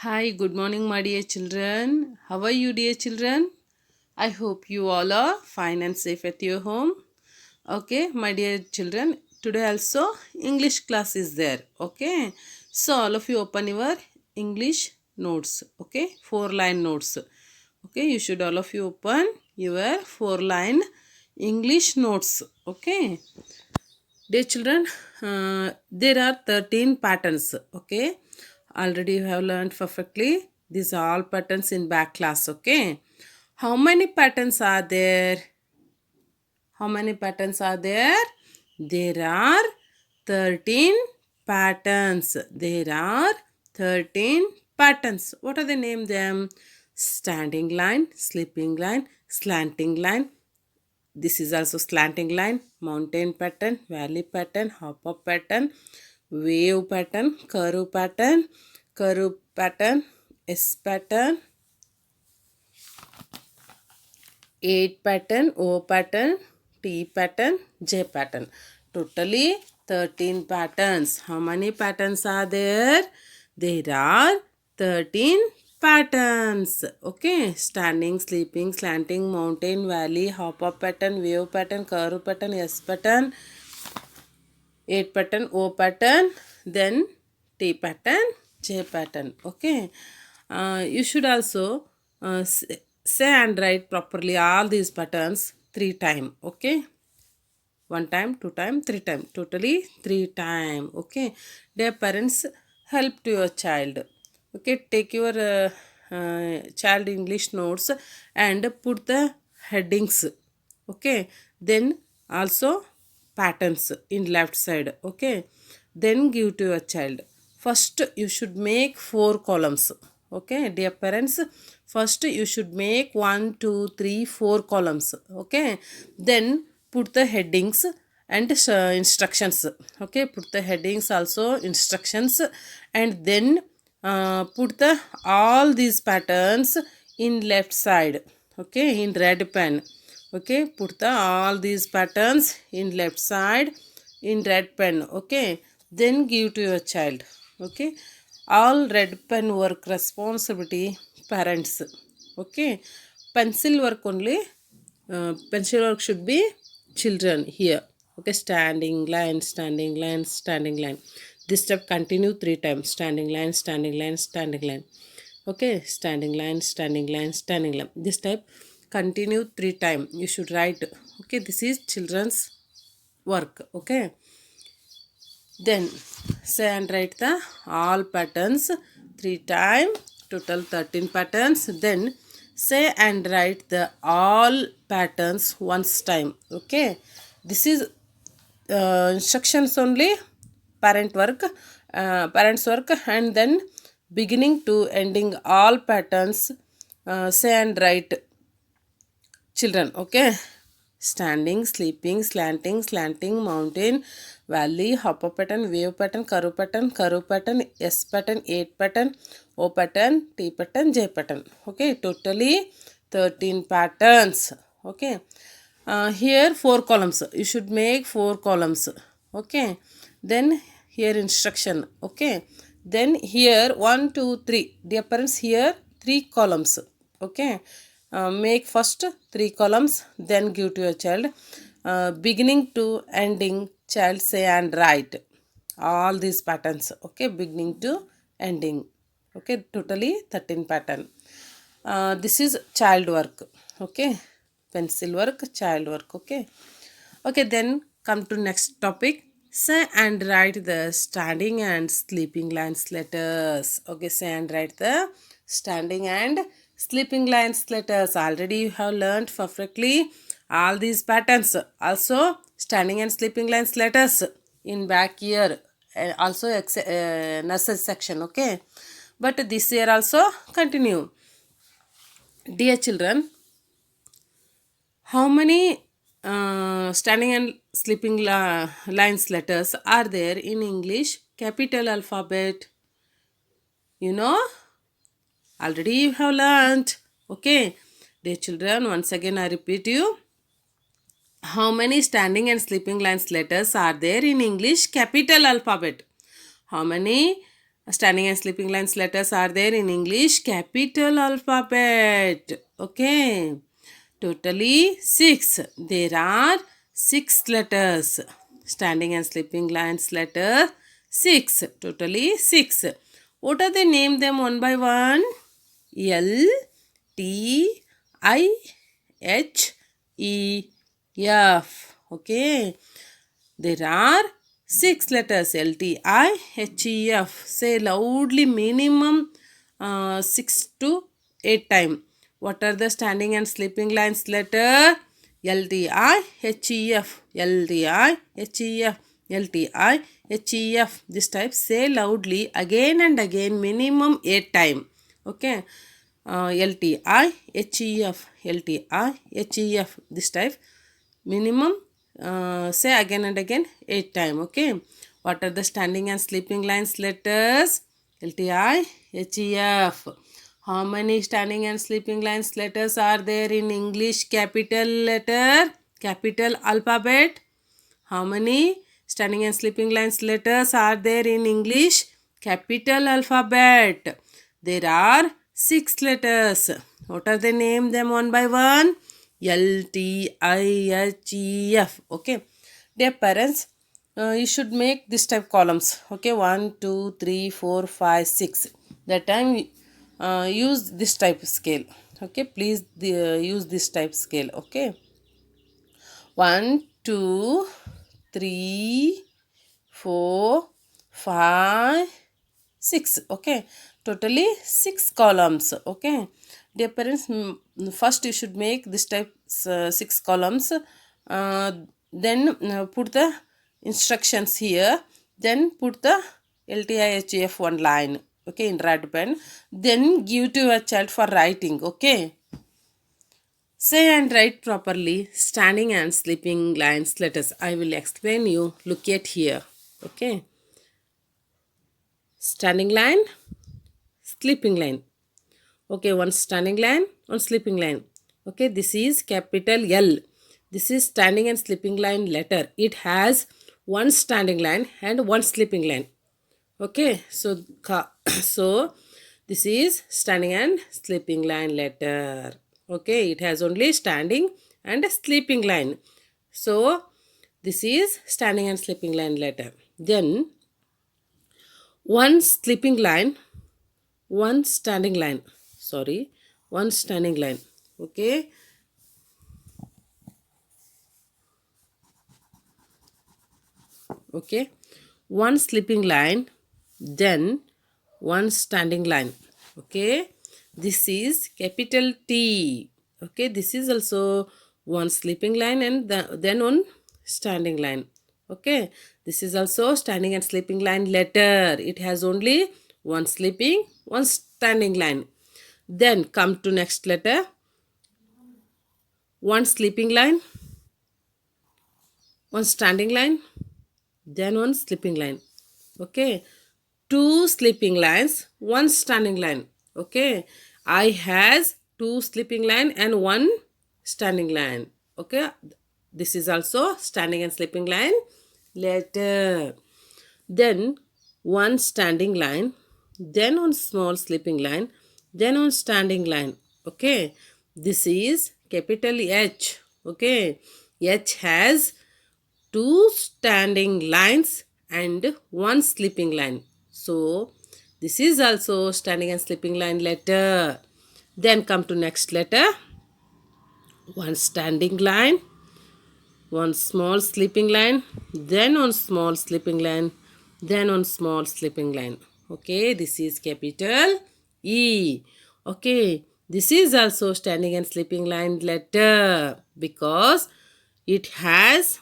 Hi, good morning, my dear children. How are you, dear children? I hope you all are fine and safe at your home. Okay, my dear children, today also English class is there. Okay, so all of you open your English notes. Okay, four-line notes. Okay, you should all of you open your four-line English notes. Okay, dear children, there are 13 patterns. Okay, already you have learned perfectly. These are all patterns in back class. Okay, how many patterns are there? How many patterns are there? There are 13 patterns. There are 13 patterns. What are they named them? Standing line, sleeping line, slanting line, this is also slanting line, mountain pattern, valley pattern, hop up pattern, wave pattern, curve pattern, S pattern, 8 pattern, O pattern, T pattern, J pattern. Totally 13 patterns. How many patterns are there? There are 13 patterns. Okay. Standing, sleeping, slanting, mountain, valley, hop up pattern, wave pattern, curve pattern, S pattern, 8 pattern, O pattern, then T pattern, J pattern. Okay. You should also say and write properly all these patterns 3 times. Okay. 1 time, 2 time, 3 time. Totally 3 time. Okay. Dear parents, help to your child. Okay. Take your child English notes and put the headings. Okay. Then also patterns in left side. Okay. Then give to your child. First you should make 4 columns. Okay, dear parents, first you should make 1 2 3 4 columns. Okay, then put the headings and instructions. Okay, put the headings also instructions, and then put the all these patterns in left side. Okay, in red pen. Okay, put the all these patterns in left side in red pen. Okay, then give to your child. Okay, all red pen work responsibility parents. Okay, pencil work only, pencil work should be children here. Okay, standing line, standing line. This step continue 3 times. Standing line, standing line, standing line. Okay, standing line, standing line, standing line. This type continue 3 times. You should write. Okay, this is children's work. Okay, then say and write the all patterns 3 times, total 13 patterns. Then say and write the all patterns once time. Okay, this is instructions only, parents work, and then beginning to ending all patterns, say and write children. Okay, standing, sleeping, slanting, mountain, valley, hop up pattern, wave pattern, curve pattern, S pattern, 8 pattern, O pattern, T pattern, J pattern. Okay, totally 13 patterns. Okay, here 4 columns. You should make 4 columns. Okay, then here instruction. Okay, then here 1 2 3, dear parents, here 3 columns. Okay, make first 3 columns, then give to your child. Beginning to ending, child say and write all these patterns. Okay, beginning to ending. Okay, totally 13 pattern. This is child work. Okay, pencil work, child work. Okay, okay, then come to next topic. Say and write the standing and sleeping lines letters. Okay, say and write the standing and sleeping lines letters. Already you have learned perfectly all these patterns. Also standing and sleeping lines letters in back year, also nursery section. Okay, but this year also continue. Dear children, how many standing and sleeping lines letters are there in English capital alphabet? You know, already you have learnt. Okay, dear children, once again I repeat you. How many standing and sleeping lines letters are there in English capital alphabet? How many Standing and sleeping lines letters are there in English capital alphabet. Okay. Totally 6. There are 6 letters. Standing and sleeping lines letter 6. Totally 6. What are they? Name them one by one. L, T, I, H, E, F. Okay. There are 6 letters. L, T, I, H, E, F. Say loudly minimum 6 to 8 times. What are the standing and sleeping lines letter? L, T, I, H, E, F. L, T, I, H, E, F. L, T, I, H, E, F. This type say loudly again and again minimum 8 times. Okay. L, T, I, H, E, F. L, T, I, H, E, F. This type minimum say again and again 8 times. Okay. What are the standing and sleeping lines letters? L, T, I, H, E, F. How many standing and sleeping lines letters are there in English capital letter? Capital alphabet? How many standing and sleeping lines letters are there in English capital alphabet? There are 6 letters. What are they? Name them one by one. L, T, I, H, E, F. Okay. Dear parents, you should make this type columns. Okay. 1, 2, 3, 4, 5, 6. That time use this type scale. Okay. Please use this type scale. Okay. 1, 2, 3, 4, 5, 6. Okay. Totally 6 columns. Okay. Dear parents, first you should make this type 6 columns. Then put the instructions here. Then put the LTIHF one line. Okay, in red pen. Then give to your child for writing. Okay. Say and write properly standing and sleeping lines letters. I will explain you. Look at here. Okay. Standing line, sleeping line. Okay, one standing line, one sleeping line. Okay, this is capital L. This is standing and sleeping line letter. It has one standing line and one sleeping line. Okay, so so this is standing and sleeping line letter. Okay, it has only standing and sleeping line. So this is standing and sleeping line letter. Then one sleeping line, one standing line. Sorry, one standing line. Okay. Okay. One sleeping line, then one standing line. Okay. This is capital T. Okay. This is also one sleeping line and then one standing line. Okay. This is also standing and sleeping line letter. It has only one sleeping, one standing line. Then come to next letter. One sleeping line, one standing line, then one sleeping line. Okay. Two sleeping lines, one standing line. Okay. I has two sleeping line and one standing line. Okay. This is also standing and sleeping line letter. Then one standing line, then one small sleeping line, then one standing line. Okay. This is capital H. Okay. H has two standing lines and one sleeping line. So this is also standing and sleeping line letter. Then come to next letter. One standing line, one small sleeping line, then one small sleeping line, then one small sleeping line. Okay, this is capital E. Okay, this is also standing and sleeping line letter because it has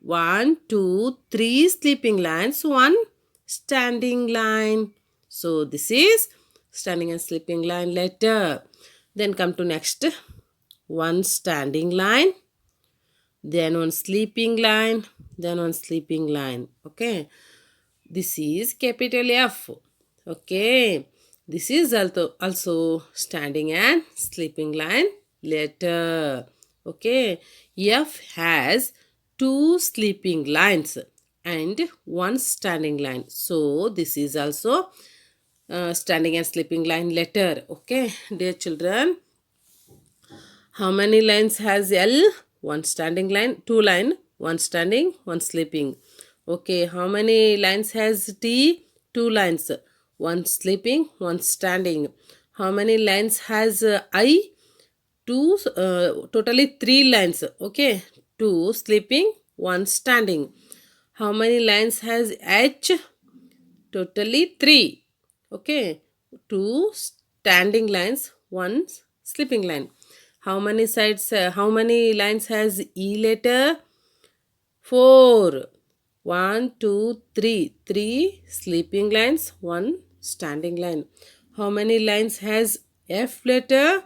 1, 2, 3 sleeping lines, one standing line. So this is standing and sleeping line letter. Then come to next. One standing line, then one sleeping line, then one sleeping line. Okay. This is capital F. Okay. This is also standing and sleeping line letter. Okay. F has two sleeping lines and one standing line. So this is also standing and sleeping line letter. Okay, dear children, how many lines has L? One standing line, two line, one standing, one sleeping. Okay, how many lines has T? Two lines, one sleeping, one standing. How many lines has I? Two, totally three lines. Okay, two sleeping, one standing. How many lines has H? Totally three. Okay, two standing lines, one sleeping line. How many sides? How many lines has E letter? Four. One, two, three. Three sleeping lines, one standing line. How many lines has F letter?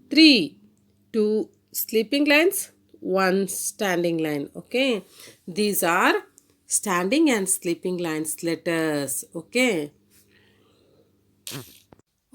Three. Two sleeping lines, one standing line. Okay, these are standing and sleeping lines letters. Okay.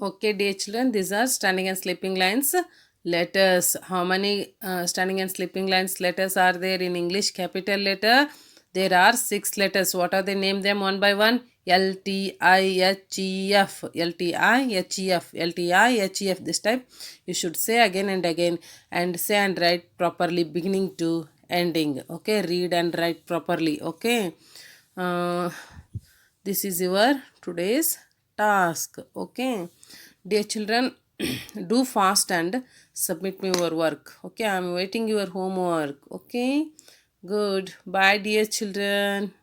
Okay, dear children, these are standing and sleeping lines letters. How many standing and sleeping lines letters are there in English capital letter? There are 6 letters. What are they? Name them one by one. L T I H E F, L T I H E F, L T I H E F. This time you should say again and again, and say and write properly beginning to ending. Okay, read and write properly. Okay. Uh, this is your today's task. Okay, dear children, do fast and submit me your work. Okay, I am waiting your homework. Okay, good. Bye, dear children.